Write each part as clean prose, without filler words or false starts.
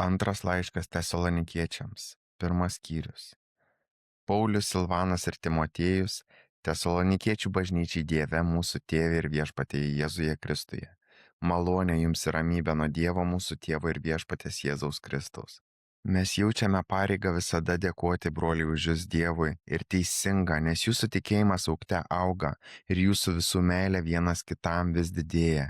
Antras laiškas Tesalonikiečiams. Pirmas skyrius. Paulius, Silvanas ir Timotiejus, Tesalonikiečių bažnyčiai Dieve, mūsų Tėve ir Viešpatyje Jėzuje Kristuje. Malonė jums ir ramybė nuo Dievo mūsų Tėvo ir Viešpatės Jėzaus Kristaus. Mes jaučiame pareigą visada dėkoti, broliai, už jūs Dievui ir teisinga, nes jūsų tikėjimas aukte auga ir jūsų visų meilė vienas kitam vis didėja.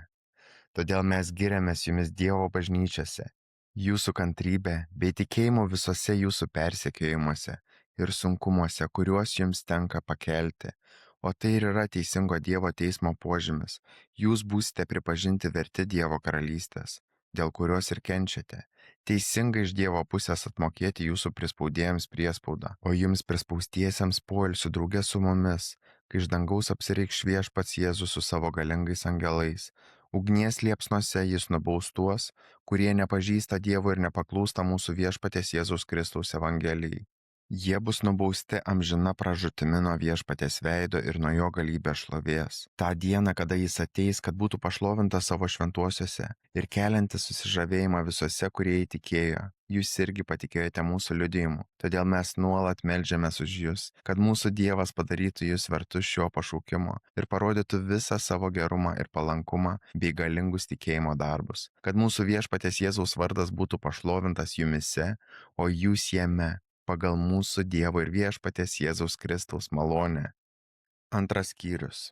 Todėl mes giriamės jumis Dievo bažnyčiose, jūsų kantrybė bei tikėjimu visose jūsų persekiojimuose ir sunkumuose, kuriuos jums tenka pakelti. O tai ir yra teisingo Dievo teismo požymis. Jūs būsite pripažinti verti Dievo karalystės, dėl kurios ir kenčiate. Teisinga iš Dievo pusės atmokėti jūsų prispaudėjams priespaudą, o jums prispaustiesiems poilsių draugė su mumis, kai iš dangaus apsireikš Viešpats Jėzus su savo galingais angelais. Ugnies liepsnose jis nubaus tuos, kurie nepažįsta Dievo ir nepaklūsta mūsų Viešpatės Jėzaus Kristaus Evangelijai. Jie bus nubausti amžina pražūtimi nuo Viešpatės veido ir nuo jo galybės šlovės. Ta diena, kada jis ateis, kad būtų pašlovintas savo šventuosiuose ir keliantis susižavėjimą visose, kurie įtikėjo. Jūs irgi patikėjote mūsų liudijimu, todėl mes nuolat meldžiamės už jūs, kad mūsų Dievas padarytų jūs vertus šio pašaukimo ir parodytų visą savo gerumą ir palankumą bei galingus tikėjimo darbus, kad mūsų Viešpatės Jėzaus vardas būtų pašlovintas jumise, o jūs jame, pagal mūsų Dievo ir Viešpatės Jėzaus Kristaus malonę. Antras skyrius.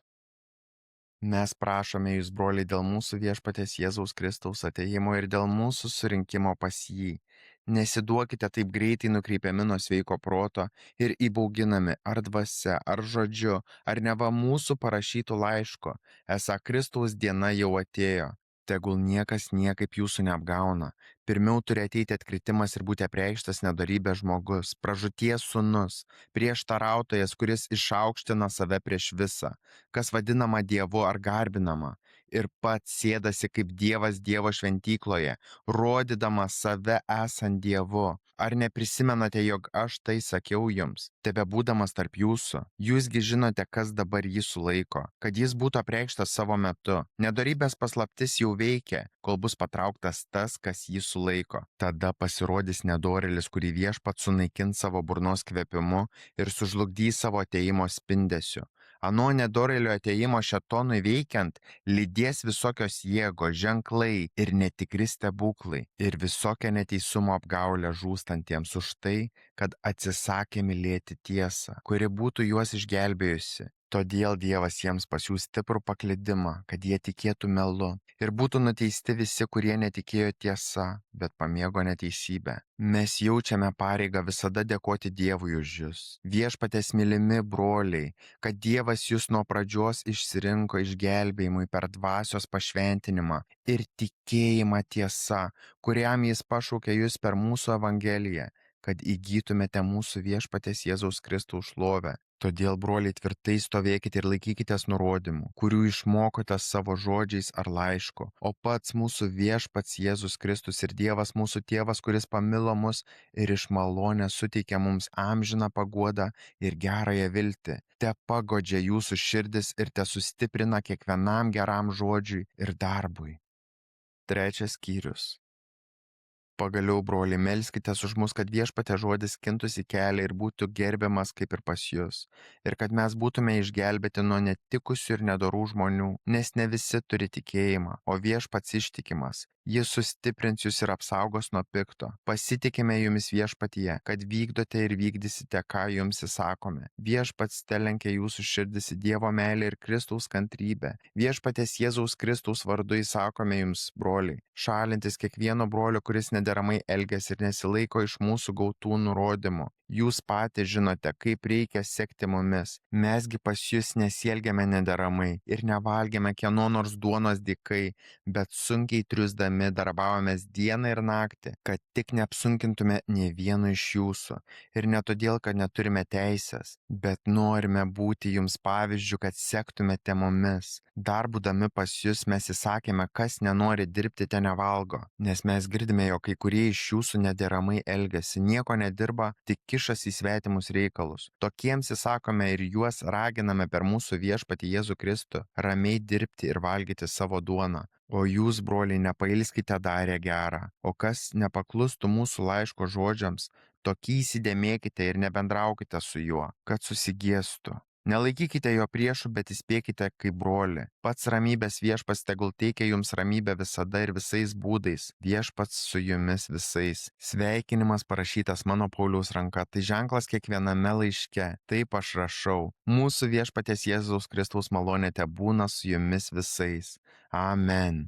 Mes prašome jūs, broliai, dėl mūsų Viešpatės Jėzaus Kristaus atėjimo ir dėl mūsų surinkimo pas jį. Nesiduokite taip greitai nukreipiami nuo sveiko proto ir įbauginami ar dvasia, ar žodžiu, ar neva mūsų parašytų laiško, esą Kristaus diena jau atėjo. Tegul niekas niekaip jūsų neapgauna. Pirmiau turi ateiti atkritimas ir būti apreikštas nedorybės žmogus, pražūties sūnus, prieštarautojas, kuris išaukština save prieš visą, kas vadinama Dievu ar garbinama, ir pats sėdasi kaip Dievas Dievo šventykloje, rodydamas save esant Dievu. Ar neprisimenate, jog aš tai sakiau jums, tebebūdamas tarp jūsų? Jūsgi žinote, kas dabar jį sulaiko, kad jis būtų apreikštas savo metu. Nedorybės paslaptis jau veikia, kol bus patrauktas tas, kas jį sulaiko. Tada pasirodys nedorėlis, kurį Viešpats sunaikins savo burnos kvepimu ir sužlugdys savo atėjimo spindesiu. Ano nedorėlio atėjimo šėtonui veikiant, lydės visokios jėgos, ženklai ir netikri stebuklai ir visokia neteisumo apgaulė žūstantiems už tai, kad atsisakė mylėti tiesą, kuri būtų juos išgelbėjusi. Todėl Dievas jiems pasiūs stiprų paklydimą, kad jie tikėtų melu ir būtų nuteisti visi, kurie netikėjo tiesa, bet pamėgo neteisybę. Mes jaučiame pareigą visada dėkoti Dievui už jūs. Viešpatės mylimi broliai, kad Dievas jūs nuo pradžios išsirinko išgelbėjimui per dvasios pašventinimą ir tikėjimą tiesa, kuriam jis pašaukė jūs per mūsų Evangeliją, kad įgytumėte mūsų Viešpatės Jėzaus Kristaus šlovę. Todėl, broliai, tvirtai stovėkite ir laikykitės nurodymų, kurių išmokote savo žodžiais ar laišku, o pats mūsų Viešpats Jėzus Kristus ir Dievas mūsų Tėvas, kuris pamilo mus ir iš malonės suteikė mums amžiną paguodą ir gerąją viltį, te pagodžia jūsų širdis ir te sustiprina kiekvienam geram žodžiui ir darbui. Trečias skyrius. Pagaliau, broliai, melskitės už mus, kad Viešpatės žodis skintųsi kelią ir būtų gerbiamas kaip ir pas jus, ir kad mes būtume išgelbėti nuo netikusių ir nedorų žmonių, nes ne visi turi tikėjimą, o Viešpats ištikimas. Jis sustiprins jūs ir apsaugos nuo pikto. Pasitikime jumis Viešpatyje, kad vykdote ir vykdysite, ką jums įsakome. Viešpats telenkia jūsų širdis į Dievo meilę ir Kristaus kantrybę. Viešpatės Jėzaus Kristaus vardu įsakome jums, broliai, šalintis kiekvieno brolio, kuris nederamai elgiasi ir nesilaiko iš mūsų gautų nurodymų. Jūs patys žinote, kaip reikia sekti mumis. Mesgi pas jūs nesielgiame nederamai ir nevalgėme kieno nors duonos dykai, bet sunkiai triusdami darbavomės dieną ir naktį, kad tik neapsunkintume nė vieno iš jūsų. Ir ne todėl, kad neturime teisės, bet norime būti jums pavyzdžių, kad sektumėte mumis. Dar būdami pas jūs mes įsakėme, kas nenori dirbti, te nevalgo, nes mes girdime, jog kai kurie iš jūsų nederamai elgiasi, nieko nedirba, tik kišasi į svetimus reikalus. Tokiems įsakome ir juos raginame per mūsų Viešpatį Jėzų Kristų ramiai dirbti ir valgyti savo duoną. O jūs, broliai, nepailskite darę gerą, o kas nepaklustų mūsų laiško žodžiams, tokį įsidėmėkite ir nebendraukite su juo, kad susigėstų. Nelaikykite jo priešų, bet įspėkite kaip broli. Pats ramybės viešpats tegul teikia jums ramybę visada ir visais būdais. Viešpats su jumis visais. Sveikinimas parašytas mano Pauliaus ranka, tai ženklas kiekviename laiške. Taip aš rašau. Mūsų viešpaties Jėzaus Kristaus malonė tebūna su jumis visais. Amen.